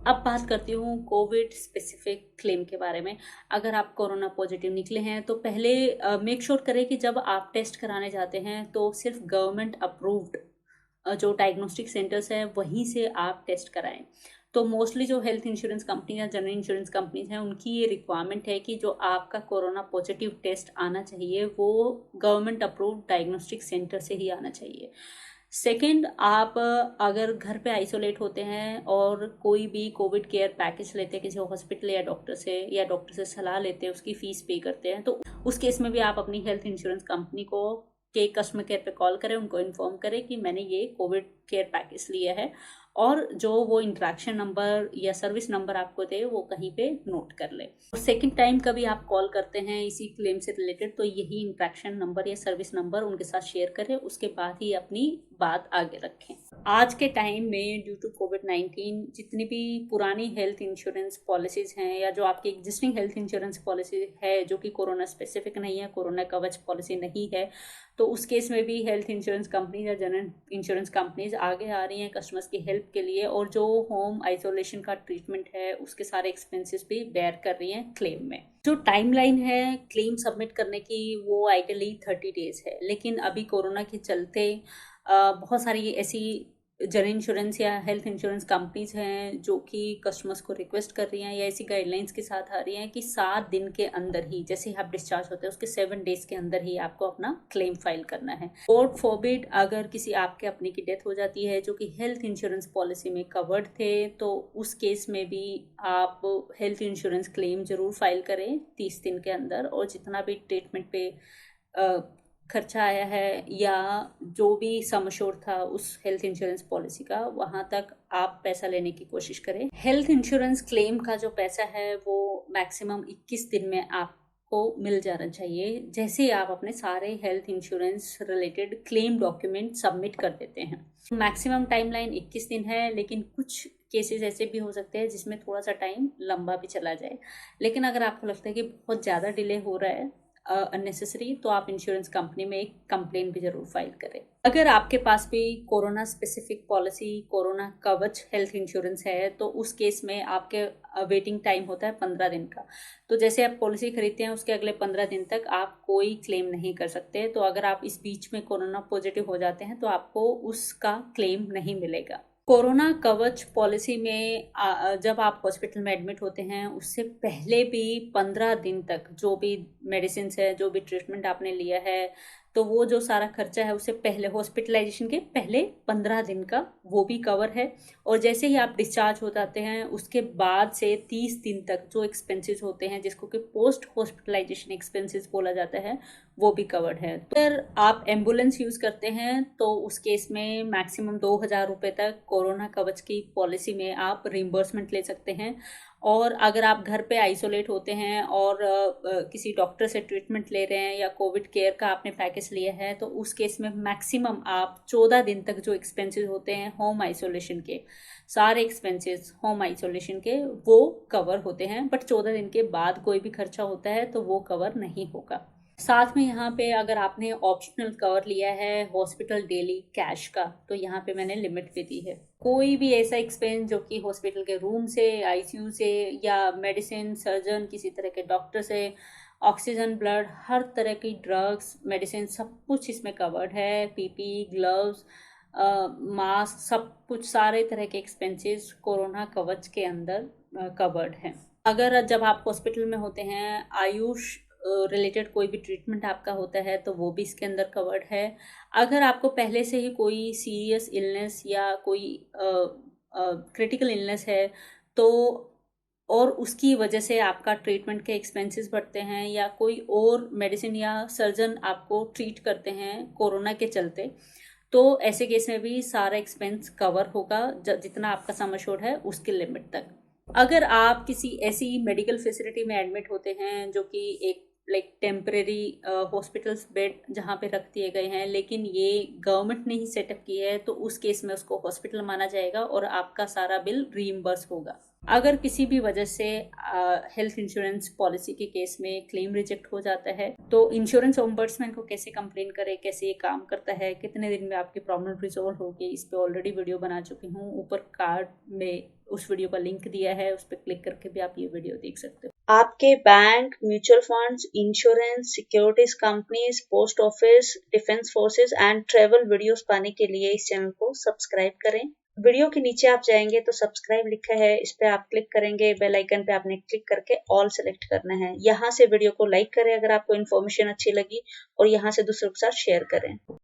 अब बात करती हूँ कोविड स्पेसिफिक क्लेम के बारे में। अगर आप कोरोना पॉजिटिव निकले हैं तो पहले मेक श्योर करें कि जब आप टेस्ट कराने जाते हैं तो सिर्फ गवर्नमेंट अप्रूव्ड जो डायग्नोस्टिक सेंटर्स हैं वहीं से आप टेस्ट कराएं। तो मोस्टली जो हेल्थ इंश्योरेंस कंपनी या जनरल इंश्योरेंस कंपनीज हैं उनकी ये रिक्वायरमेंट है कि जो आपका कोरोना पॉजिटिव टेस्ट आना चाहिए वो गवर्नमेंट अप्रूव्ड डायग्नोस्टिक सेंटर से ही आना चाहिए। सेकंड, आप अगर घर पे आइसोलेट होते हैं और कोई भी कोविड केयर पैकेज लेते हैं किसी हॉस्पिटल या डॉक्टर से सलाह लेते हैं, उसकी फीस पे करते हैं, तो उस केस में भी आप अपनी हेल्थ इंश्योरेंस कंपनी को के कस्टमर केयर पे कॉल करें, उनको इन्फॉर्म करें कि मैंने ये कोविड केयर पैकेज लिया है, और जो वो इंट्रैक्शन नंबर या सर्विस नंबर आपको दे वो कहीं पे नोट कर ले। और सेकंड टाइम कभी आप कॉल करते हैं इसी क्लेम से रिलेटेड तो यही इंट्रैक्शन नंबर या सर्विस नंबर उनके साथ शेयर करें, उसके बाद ही अपनी बात आगे रखें। आज के टाइम में ड्यू टू कोविड-19 जितनी भी पुरानी हेल्थ इंश्योरेंस पॉलिसीज हैं या जो आपकी एग्जिस्टिंग हेल्थ इंश्योरेंस पॉलिसी है जो कि कोरोना स्पेसिफिक नहीं है, कोरोना कवच पॉलिसी नहीं है, तो उस केस में भी हेल्थ इंश्योरेंस कंपनीज या जनरल इंश्योरेंस कंपनीज आगे आ रही हैं कस्टमर्स की हेल्प के लिए, और जो होम आइसोलेशन का ट्रीटमेंट है उसके सारे एक्सपेंसेस भी बेयर कर रही हैं क्लेम में। जो टाइमलाइन है क्लेम सबमिट करने की वो आइडियली 30 डेज है, लेकिन अभी कोरोना के चलते बहुत सारी ऐसी जनरल इंश्योरेंस या हेल्थ इंश्योरेंस कंपनीज हैं जो कि कस्टमर्स को रिक्वेस्ट कर रही हैं या ऐसी गाइडलाइंस के साथ आ रही हैं कि 7 दिन के अंदर ही, जैसे ही आप डिस्चार्ज होते हैं उसके 7 डेज के अंदर ही आपको अपना क्लेम फाइल करना है। गॉड फॉरबिड अगर किसी आपके अपने की डेथ हो जाती है जो कि हेल्थ इंश्योरेंस पॉलिसी में कवर्ड थे, तो उस केस में भी आप हेल्थ इंश्योरेंस क्लेम जरूर फाइल करें 30 दिन के अंदर, और जितना भी ट्रीटमेंट पे खर्चा आया है या जो भी सम एश्योर्ड था उस हेल्थ इंश्योरेंस पॉलिसी का, वहाँ तक आप पैसा लेने की कोशिश करें। हेल्थ इंश्योरेंस क्लेम का जो पैसा है वो मैक्सिमम 21 दिन में आपको मिल जाना चाहिए, जैसे ही आप अपने सारे health insurance related claim document submit कर देते हैं। मैक्सिमम टाइमलाइन 21 दिन है, लेकिन कुछ केसेस ऐसे भी हो सकते हैं जिसमें थोड़ा सा टाइम लंबा भी चला जाए। लेकिन अगर आपको लगता है कि बहुत ज़्यादा डिले हो रहा है अननेसेसरी, तो आप इंश्योरेंस कंपनी में एक कंप्लेन भी जरूर फाइल करें। अगर आपके पास भी कोरोना स्पेसिफिक पॉलिसी कोरोना कवच हेल्थ इंश्योरेंस है तो उस केस में आपके वेटिंग टाइम होता है 15 दिन का। तो जैसे आप पॉलिसी खरीदते हैं उसके अगले 15 दिन तक आप कोई क्लेम नहीं कर सकते। तो अगर आप इस बीच में कोरोना पॉजिटिव हो जाते हैं तो आपको उसका क्लेम नहीं मिलेगा। कोरोना कवच पॉलिसी में जब आप हॉस्पिटल में एडमिट होते हैं उससे पहले भी 15 दिन तक जो भी मेडिसिन है, जो भी ट्रीटमेंट आपने लिया है, तो वो जो सारा खर्चा है उससे पहले, हॉस्पिटलाइजेशन के पहले 15 दिन का वो भी कवर है। और जैसे ही आप डिस्चार्ज हो जाते हैं उसके बाद से 30 दिन तक जो एक्सपेंसेस होते हैं जिसको कि पोस्ट हॉस्पिटलाइजेशन एक्सपेंसेस बोला जाता है वो भी कवर्ड है। तो अगर आप एम्बुलेंस यूज़ करते हैं तो उस केस में मैक्सिमम 2,000 रुपये तक कोरोना कवच की पॉलिसी में आप रिम्बर्समेंट ले सकते हैं। और अगर आप घर पे आइसोलेट होते हैं और किसी डॉक्टर से ट्रीटमेंट ले रहे हैं या कोविड केयर का आपने पैकेज लिया है तो उस केस में मैक्सिमम आप 14 दिन तक जो एक्सपेंसेस होते हैं होम आइसोलेशन के, सारे एक्सपेंसेस होम आइसोलेशन के वो कवर होते हैं, बट 14 दिन के बाद कोई भी खर्चा होता है तो वो कवर नहीं होगा। साथ में यहाँ पे अगर आपने ऑप्शनल कवर लिया है हॉस्पिटल डेली कैश का, तो यहाँ पे मैंने लिमिट भी दी है। कोई भी ऐसा एक्सपेंस जो कि हॉस्पिटल के रूम से, आईसीयू से या मेडिसिन, सर्जन, किसी तरह के डॉक्टर से, ऑक्सीजन, ब्लड, हर तरह की ड्रग्स, मेडिसिन, सब कुछ इसमें कवर्ड है। पीपी, ग्लव्स, मास्क, सब कुछ, सारे तरह के एक्सपेंसेस कोरोना कवच के अंदर कवर्ड हैं। अगर जब आप हॉस्पिटल में होते हैं आयुष रिलेटेड कोई भी ट्रीटमेंट आपका होता है तो वो भी इसके अंदर कवर्ड है। अगर आपको पहले से ही कोई सीरियस इलनेस या कोई क्रिटिकल इलनेस है तो, और उसकी वजह से आपका ट्रीटमेंट के एक्सपेंसेस बढ़ते हैं या कोई और मेडिसिन या सर्जन आपको ट्रीट करते हैं कोरोना के चलते, तो ऐसे केस में भी सारा एक्सपेंस कवर होगा जितना आपका सम एश्योर्ड है उसके लिमिट तक। अगर आप किसी ऐसी मेडिकल फैसिलिटी में एडमिट होते हैं जो कि एक लाइक टेम्परेरी हॉस्पिटल्स बेड जहाँ पे रख दिए गए हैं, लेकिन ये गवर्नमेंट ने ही सेटअप किया है, तो उस केस में उसको हॉस्पिटल माना जाएगा और आपका सारा बिल रीइम्बर्स होगा। अगर किसी भी वजह से हेल्थ इंश्योरेंस पॉलिसी के केस में क्लेम रिजेक्ट हो जाता है, तो इंश्योरेंस ओम्बड्समैन को कैसे कंप्लेन करें, कैसे ये काम करता है, कितने दिन में आपकी प्रॉब्लम रिजॉल्व होगी, इस पे ऑलरेडी वीडियो बना चुकी हूँ। ऊपर कार्ड में उस वीडियो का लिंक दिया है, उस पर क्लिक करके भी आप ये वीडियो देख सकते हो। आपके bank, mutual funds, insurance, securities companies, post office, defence forces and travel videos पाने के लिए इस चैनल को सब्सक्राइब करें। वीडियो के नीचे आप जाएंगे तो सब्सक्राइब लिखा है, इस पे आप क्लिक करेंगे, बेल आइकन पे आपने क्लिक करके ऑल सेलेक्ट करना है। यहाँ से वीडियो को लाइक करें अगर आपको इन्फॉर्मेशन अच्छी लगी, और यहाँ से दूसरों के साथ शेयर करें।